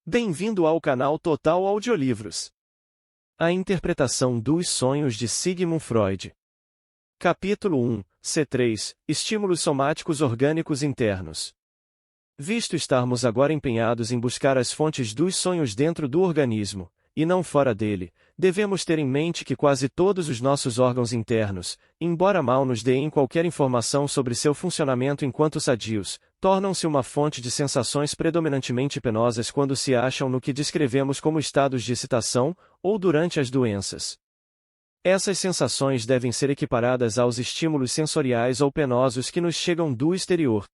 Bem-vindo ao canal Total Audiolivros. A interpretação dos sonhos de Sigmund Freud. Capítulo 1, C3, Estímulos somáticos orgânicos internos. Visto estarmos agora empenhados em buscar as fontes dos sonhos dentro do organismo, e não fora dele, devemos ter em mente que quase todos os nossos órgãos internos, embora mal nos deem qualquer informação sobre seu funcionamento enquanto sadios, tornam-se uma fonte de sensações predominantemente penosas quando se acham no que descrevemos como estados de excitação, ou durante as doenças. Essas sensações devem ser equiparadas aos estímulos sensoriais ou penosos que nos chegam do exterior.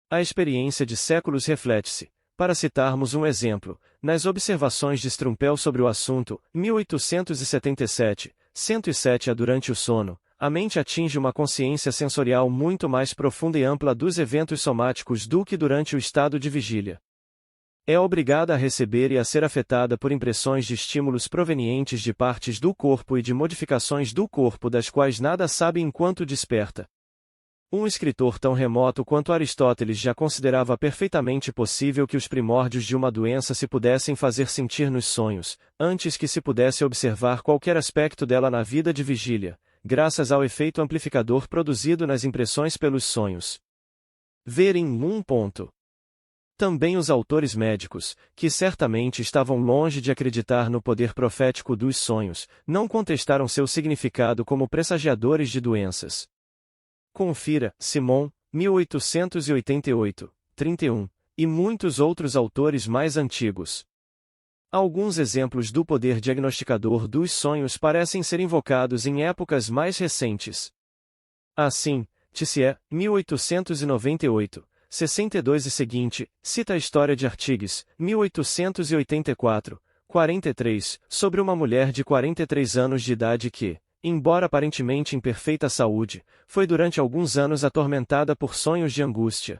A experiência de séculos reflete-se, para citarmos um exemplo, nas observações de Strumpel sobre o assunto, 1877, 107. Durante o sono, a mente atinge uma consciência sensorial muito mais profunda e ampla dos eventos somáticos do que durante o estado de vigília. É obrigada a receber e a ser afetada por impressões de estímulos provenientes de partes do corpo e de modificações do corpo das quais nada sabe enquanto desperta. Um escritor tão remoto quanto Aristóteles já considerava perfeitamente possível que os primórdios de uma doença se pudessem fazer sentir nos sonhos, antes que se pudesse observar qualquer aspecto dela na vida de vigília, graças ao efeito amplificador produzido nas impressões pelos sonhos. Ver em um ponto. Também os autores médicos, que certamente estavam longe de acreditar no poder profético dos sonhos, não contestaram seu significado como pressagiadores de doenças. Confira, Simon, 1888, 31, e muitos outros autores mais antigos. Alguns exemplos do poder diagnosticador dos sonhos parecem ser invocados em épocas mais recentes. Assim, Tissier, 1898, 62 e seguinte, cita a história de Artigues, 1884, 43, sobre uma mulher de 43 anos de idade que, embora aparentemente em perfeita saúde, foi durante alguns anos atormentada por sonhos de angústia.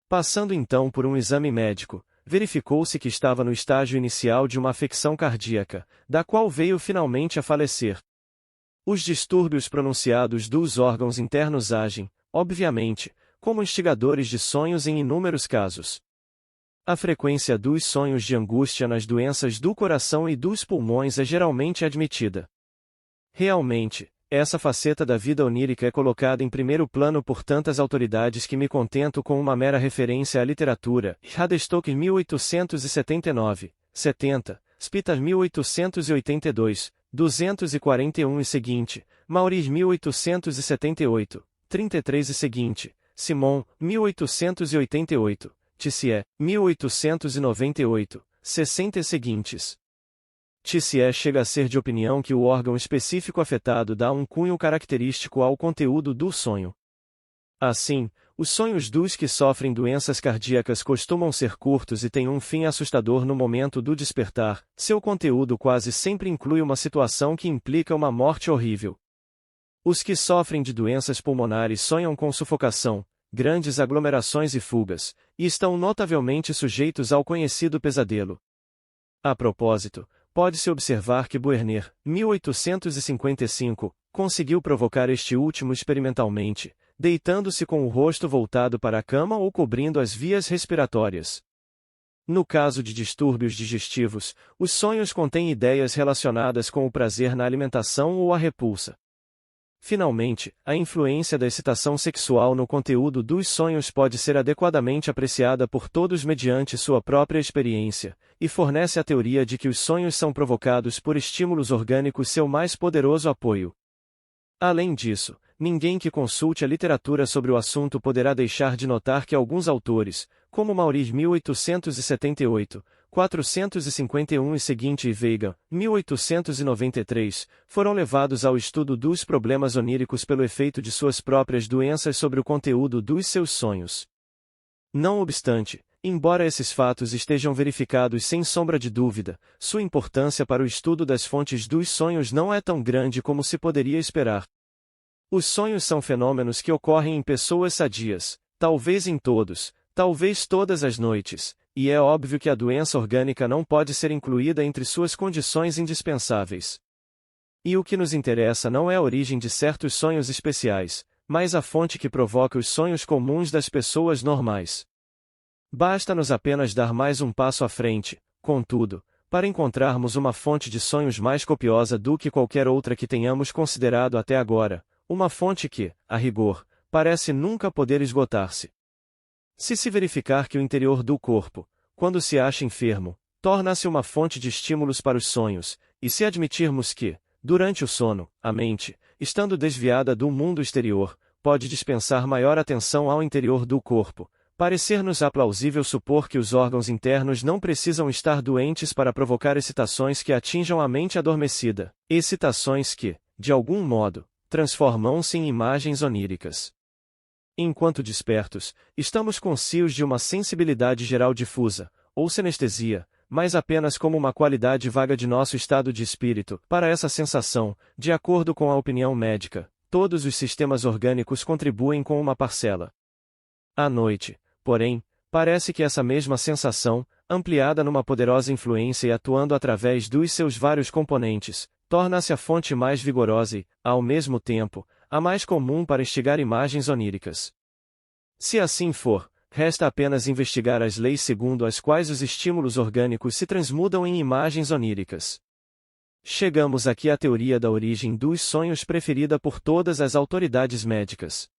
Passando então por um exame médico, verificou-se que estava no estágio inicial de uma afecção cardíaca, da qual veio finalmente a falecer. Os distúrbios pronunciados dos órgãos internos agem, obviamente, como instigadores de sonhos em inúmeros casos. A frequência dos sonhos de angústia nas doenças do coração e dos pulmões é geralmente admitida. Realmente, essa faceta da vida onírica é colocada em primeiro plano por tantas autoridades que me contento com uma mera referência à literatura. Hadestock 1879, 70, Spital 1882, 241 e seguinte, Maurice 1878, 33 e seguinte, Simon, 1888, Tissier, 1898, 60 e seguintes. Tissier chega a ser de opinião que o órgão específico afetado dá um cunho característico ao conteúdo do sonho. Assim, os sonhos dos que sofrem doenças cardíacas costumam ser curtos e têm um fim assustador no momento do despertar, seu conteúdo quase sempre inclui uma situação que implica uma morte horrível. Os que sofrem de doenças pulmonares sonham com sufocação, grandes aglomerações e fugas, e estão notavelmente sujeitos ao conhecido pesadelo. A propósito, pode-se observar que Buerner, 1855, conseguiu provocar este último experimentalmente, deitando-se com o rosto voltado para a cama ou cobrindo as vias respiratórias. No caso de distúrbios digestivos, os sonhos contêm ideias relacionadas com o prazer na alimentação ou a repulsa. Finalmente, a influência da excitação sexual no conteúdo dos sonhos pode ser adequadamente apreciada por todos mediante sua própria experiência, e fornece a teoria de que os sonhos são provocados por estímulos orgânicos seu mais poderoso apoio. Além disso, ninguém que consulte a literatura sobre o assunto poderá deixar de notar que alguns autores, como Maurice 1878, 451 e seguinte e Weigand, 1893, foram levados ao estudo dos problemas oníricos pelo efeito de suas próprias doenças sobre o conteúdo dos seus sonhos. Não obstante, embora esses fatos estejam verificados sem sombra de dúvida, sua importância para o estudo das fontes dos sonhos não é tão grande como se poderia esperar. Os sonhos são fenômenos que ocorrem em pessoas sadias, talvez em todos, talvez todas as noites, e é óbvio que a doença orgânica não pode ser incluída entre suas condições indispensáveis. E o que nos interessa não é a origem de certos sonhos especiais, mas a fonte que provoca os sonhos comuns das pessoas normais. Basta-nos apenas dar mais um passo à frente, contudo, para encontrarmos uma fonte de sonhos mais copiosa do que qualquer outra que tenhamos considerado até agora, uma fonte que, a rigor, parece nunca poder esgotar-se. Se verificar que o interior do corpo, quando se acha enfermo, torna-se uma fonte de estímulos para os sonhos, e se admitirmos que, durante o sono, a mente, estando desviada do mundo exterior, pode dispensar maior atenção ao interior do corpo, parecer-nos plausível supor que os órgãos internos não precisam estar doentes para provocar excitações que atinjam a mente adormecida, excitações que, de algum modo, transformam-se em imagens oníricas. Enquanto despertos, estamos conscientes de uma sensibilidade geral difusa, ou sinestesia, mas apenas como uma qualidade vaga de nosso estado de espírito. Para essa sensação, de acordo com a opinião médica, todos os sistemas orgânicos contribuem com uma parcela. À noite, porém, parece que essa mesma sensação, ampliada numa poderosa influência e atuando através dos seus vários componentes, torna-se a fonte mais vigorosa e, ao mesmo tempo, a mais comum para instigar imagens oníricas. Se assim for, resta apenas investigar as leis segundo as quais os estímulos orgânicos se transmudam em imagens oníricas. Chegamos aqui à teoria da origem dos sonhos preferida por todas as autoridades médicas.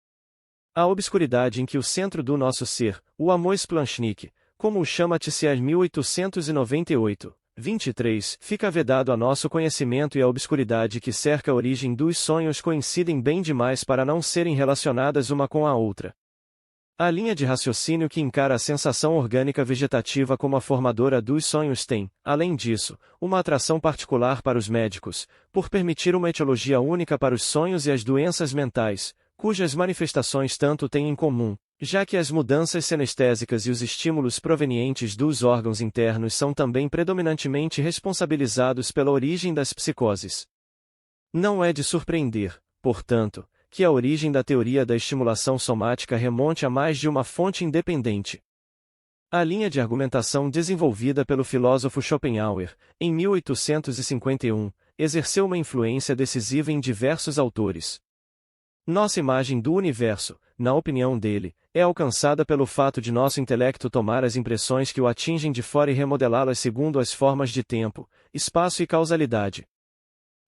A obscuridade em que o centro do nosso ser, o Amos Planchnik, como o chama Tessier 1898, 23, fica vedado a nosso conhecimento e a obscuridade que cerca a origem dos sonhos coincidem bem demais para não serem relacionadas uma com a outra. A linha de raciocínio que encara a sensação orgânica vegetativa como a formadora dos sonhos tem, além disso, uma atração particular para os médicos, por permitir uma etiologia única para os sonhos e as doenças mentais, cujas manifestações tanto têm em comum, já que as mudanças sinestésicas e os estímulos provenientes dos órgãos internos são também predominantemente responsabilizados pela origem das psicoses. Não é de surpreender, portanto, que a origem da teoria da estimulação somática remonte a mais de uma fonte independente. A linha de argumentação desenvolvida pelo filósofo Schopenhauer, em 1851, exerceu uma influência decisiva em diversos autores. Nossa imagem do universo, na opinião dele, é alcançada pelo fato de nosso intelecto tomar as impressões que o atingem de fora e remodelá-las segundo as formas de tempo, espaço e causalidade.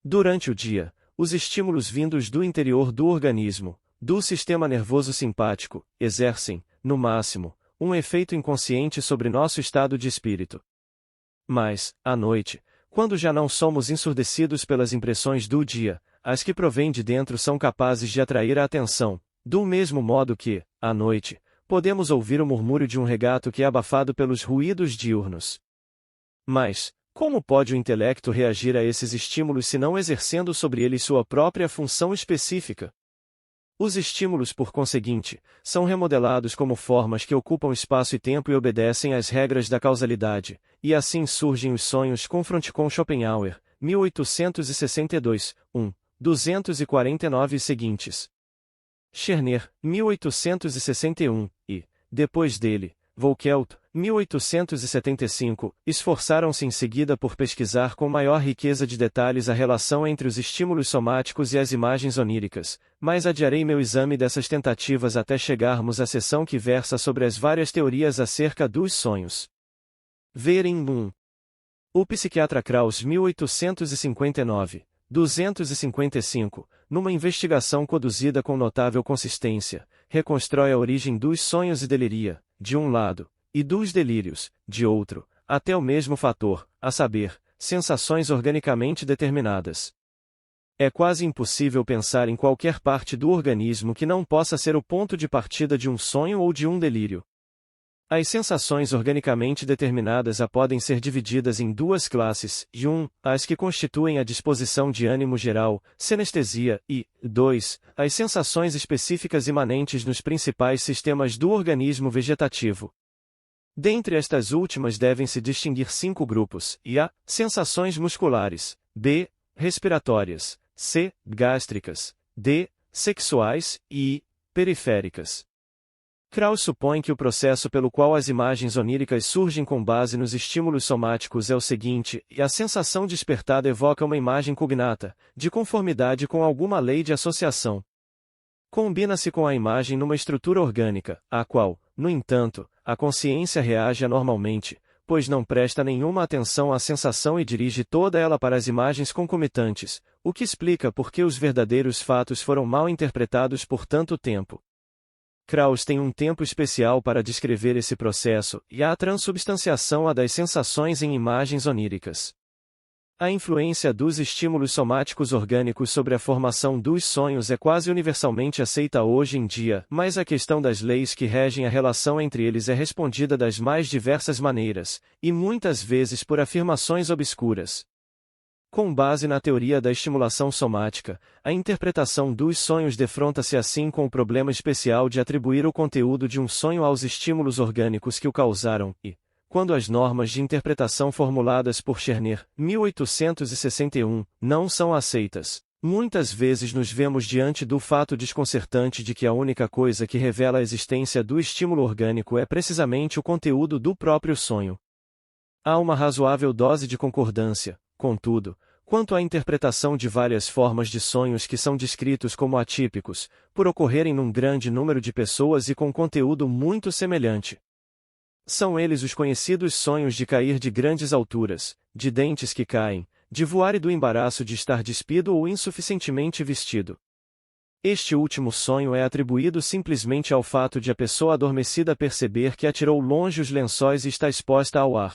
Durante o dia, os estímulos vindos do interior do organismo, do sistema nervoso simpático, exercem, no máximo, um efeito inconsciente sobre nosso estado de espírito. Mas, à noite, quando já não somos ensurdecidos pelas impressões do dia, as que provêm de dentro são capazes de atrair a atenção, do mesmo modo que, à noite, podemos ouvir o murmúrio de um regato que é abafado pelos ruídos diurnos. Mas, como pode o intelecto reagir a esses estímulos se não exercendo sobre eles sua própria função específica? Os estímulos, por conseguinte, são remodelados como formas que ocupam espaço e tempo e obedecem às regras da causalidade, e assim surgem os sonhos. Confronte com Schopenhauer, 1862, 249 e seguintes. Scherner, 1861, e, depois dele, Volkelt, 1875, esforçaram-se em seguida por pesquisar com maior riqueza de detalhes a relação entre os estímulos somáticos e as imagens oníricas, mas adiarei meu exame dessas tentativas até chegarmos à seção que versa sobre as várias teorias acerca dos sonhos. Verem 1. O psiquiatra Krauss 1859, 255, numa investigação conduzida com notável consistência, reconstrói a origem dos sonhos e deliria, de um lado, e dos delírios, de outro, até o mesmo fator, a saber, sensações organicamente determinadas. É quase impossível pensar em qualquer parte do organismo que não possa ser o ponto de partida de um sonho ou de um delírio. As sensações organicamente determinadas podem ser divididas em duas classes, 1, as que constituem a disposição de ânimo geral, sinestesia, e, 2, as sensações específicas imanentes nos principais sistemas do organismo vegetativo. Dentre estas últimas devem-se distinguir 5 grupos, a. Sensações musculares, b. Respiratórias, c. Gástricas, d. Sexuais e periféricas. Krauss supõe que o processo pelo qual as imagens oníricas surgem com base nos estímulos somáticos é o seguinte, e a sensação despertada evoca uma imagem cognata, de conformidade com alguma lei de associação. Combina-se com a imagem numa estrutura orgânica, à qual, no entanto, a consciência reage anormalmente, pois não presta nenhuma atenção à sensação e dirige toda ela para as imagens concomitantes, o que explica por que os verdadeiros fatos foram mal interpretados por tanto tempo. Krauss tem um tempo especial para descrever esse processo, e a transubstanciação das sensações em imagens oníricas. A influência dos estímulos somáticos orgânicos sobre a formação dos sonhos é quase universalmente aceita hoje em dia, mas a questão das leis que regem a relação entre eles é respondida das mais diversas maneiras, e muitas vezes por afirmações obscuras. Com base na teoria da estimulação somática, a interpretação dos sonhos defronta-se assim com o problema especial de atribuir o conteúdo de um sonho aos estímulos orgânicos que o causaram, e, quando as normas de interpretação formuladas por Scherner, 1861, não são aceitas, muitas vezes nos vemos diante do fato desconcertante de que a única coisa que revela a existência do estímulo orgânico é precisamente o conteúdo do próprio sonho. Há uma razoável dose de concordância, contudo, quanto à interpretação de várias formas de sonhos que são descritos como atípicos, por ocorrerem num grande número de pessoas e com conteúdo muito semelhante. São eles os conhecidos sonhos de cair de grandes alturas, de dentes que caem, de voar e do embaraço de estar despido ou insuficientemente vestido. Este último sonho é atribuído simplesmente ao fato de a pessoa adormecida perceber que atirou longe os lençóis e está exposta ao ar.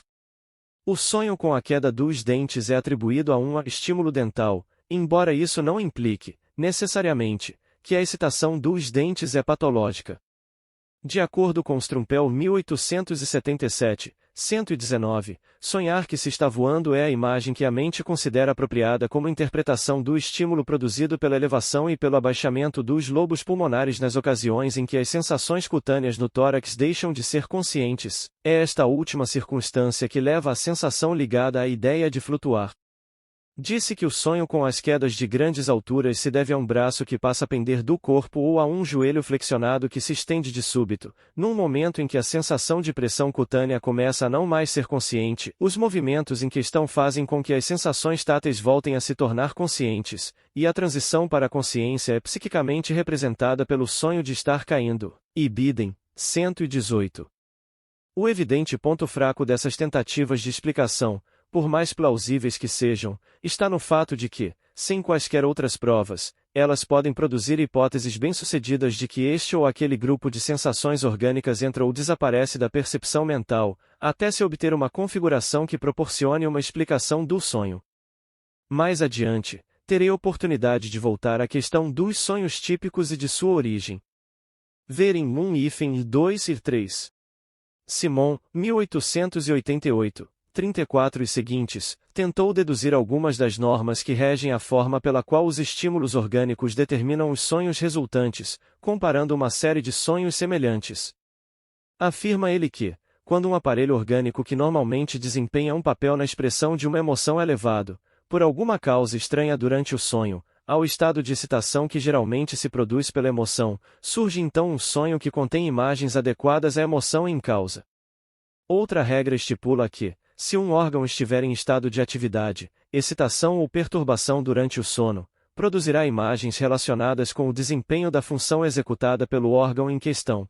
O sonho com a queda dos dentes é atribuído a um estímulo dental, embora isso não implique, necessariamente, que a excitação dos dentes é patológica. De acordo com Strumpel 1877, 119, sonhar que se está voando é a imagem que a mente considera apropriada como interpretação do estímulo produzido pela elevação e pelo abaixamento dos lobos pulmonares nas ocasiões em que as sensações cutâneas no tórax deixam de ser conscientes. É esta última circunstância que leva à sensação ligada à ideia de flutuar. Disse que o sonho com as quedas de grandes alturas se deve a um braço que passa a pender do corpo ou a um joelho flexionado que se estende de súbito, num momento em que a sensação de pressão cutânea começa a não mais ser consciente. Os movimentos em questão fazem com que as sensações táteis voltem a se tornar conscientes, e a transição para a consciência é psiquicamente representada pelo sonho de estar caindo. Ibidem, 118. O evidente ponto fraco dessas tentativas de explicação, por mais plausíveis que sejam, está no fato de que, sem quaisquer outras provas, elas podem produzir hipóteses bem-sucedidas de que este ou aquele grupo de sensações orgânicas entra ou desaparece da percepção mental, até se obter uma configuração que proporcione uma explicação do sonho. Mais adiante, terei oportunidade de voltar à questão dos sonhos típicos e de sua origem. Ver em 2 e 3. Simon, 1888. 34 e seguintes, tentou deduzir algumas das normas que regem a forma pela qual os estímulos orgânicos determinam os sonhos resultantes, comparando uma série de sonhos semelhantes. Afirma ele que, quando um aparelho orgânico que normalmente desempenha um papel na expressão de uma emoção é levado, por alguma causa estranha durante o sonho, ao estado de excitação que geralmente se produz pela emoção, surge então um sonho que contém imagens adequadas à emoção em causa. Outra regra estipula que, se um órgão estiver em estado de atividade, excitação ou perturbação durante o sono, produzirá imagens relacionadas com o desempenho da função executada pelo órgão em questão.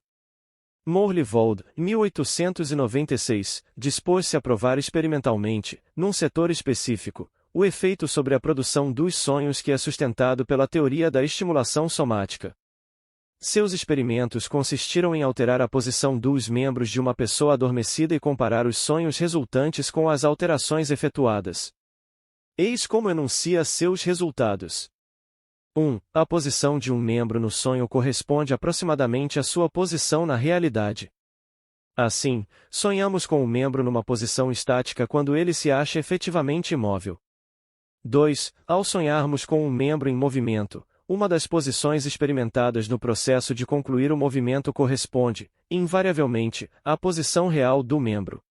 Morley-Vold, 1896, dispôs-se a provar experimentalmente, num setor específico, o efeito sobre a produção dos sonhos que é sustentado pela teoria da estimulação somática. Seus experimentos consistiram em alterar a posição dos membros de uma pessoa adormecida e comparar os sonhos resultantes com as alterações efetuadas. Eis como enuncia seus resultados. 1. A posição de um membro no sonho corresponde aproximadamente à sua posição na realidade. Assim, sonhamos com o membro numa posição estática quando ele se acha efetivamente imóvel. 2. Ao sonharmos com um membro em movimento, uma das posições experimentadas no processo de concluir o movimento corresponde, invariavelmente, à posição real do membro.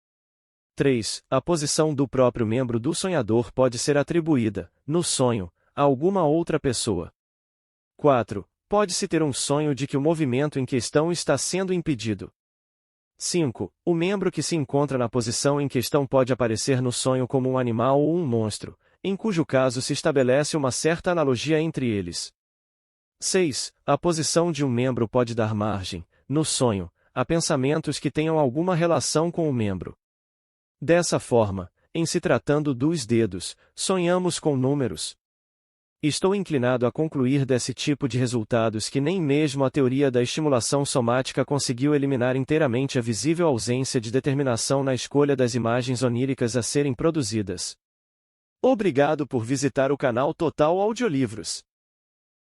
3. A posição do próprio membro do sonhador pode ser atribuída, no sonho, a alguma outra pessoa. 4. Pode-se ter um sonho de que o movimento em questão está sendo impedido. 5. O membro que se encontra na posição em questão pode aparecer no sonho como um animal ou um monstro, em cujo caso se estabelece uma certa analogia entre eles. 6. A posição de um membro pode dar margem, no sonho, a pensamentos que tenham alguma relação com o membro. Dessa forma, em se tratando dos dedos, sonhamos com números. Estou inclinado a concluir desse tipo de resultados que nem mesmo a teoria da estimulação somática conseguiu eliminar inteiramente a visível ausência de determinação na escolha das imagens oníricas a serem produzidas. Obrigado por visitar o canal Total Audiolivros.